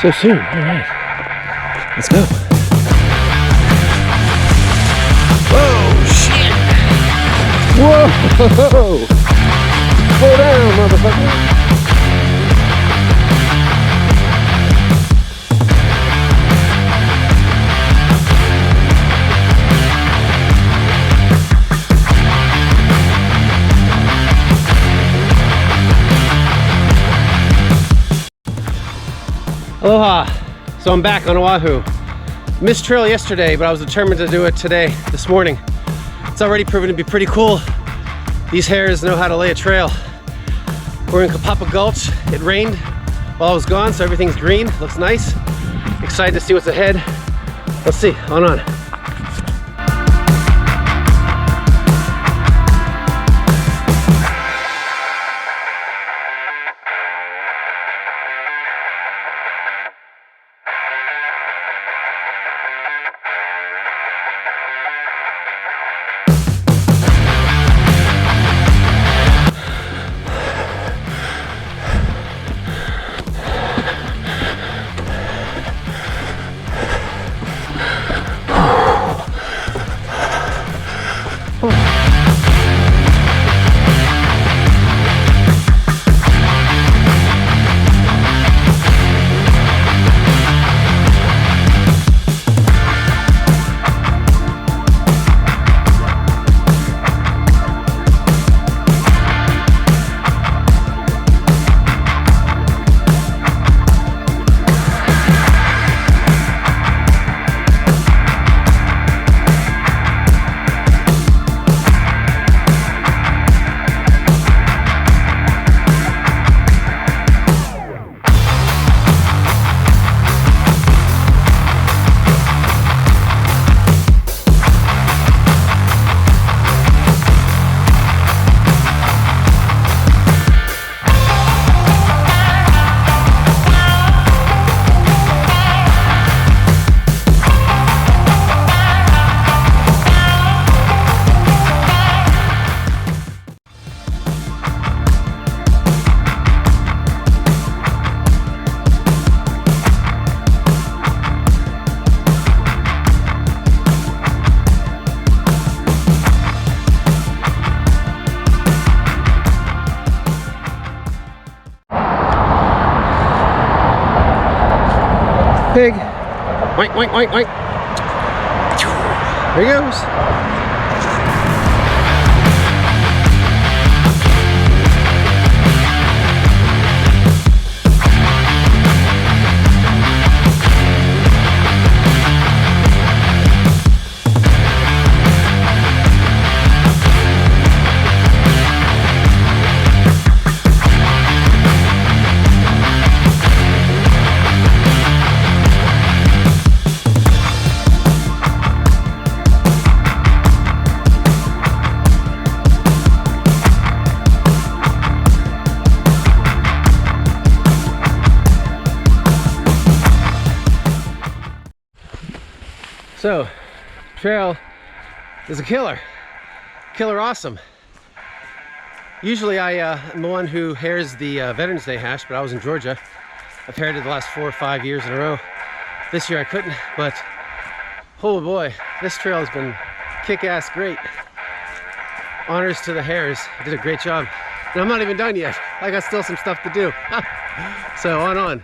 So soon. All right. Let's go. Whoa, shit. Whoa. Slow down, motherfucker. Aloha. So I'm back on Oahu. Missed trail yesterday, but I was determined to do it today, this morning. It's already proven to be pretty cool. These hares know how to lay a trail. We're in Kipapa Gulch. It rained while I was gone, so everything's green. Looks nice. Excited to see what's ahead. Let's see. On. Pig. Oink, oink, oink, oink. There he goes. So, trail is a killer awesome. Usually I'm the one who hairs the Veterans Day hash, but I was in Georgia. I've haired it the last 4 or 5 years in a row. This year I couldn't, but oh boy, this trail has been kick-ass great. Honors to the hares, did a great job. And I'm not even done yet. I got still some stuff to do. So on.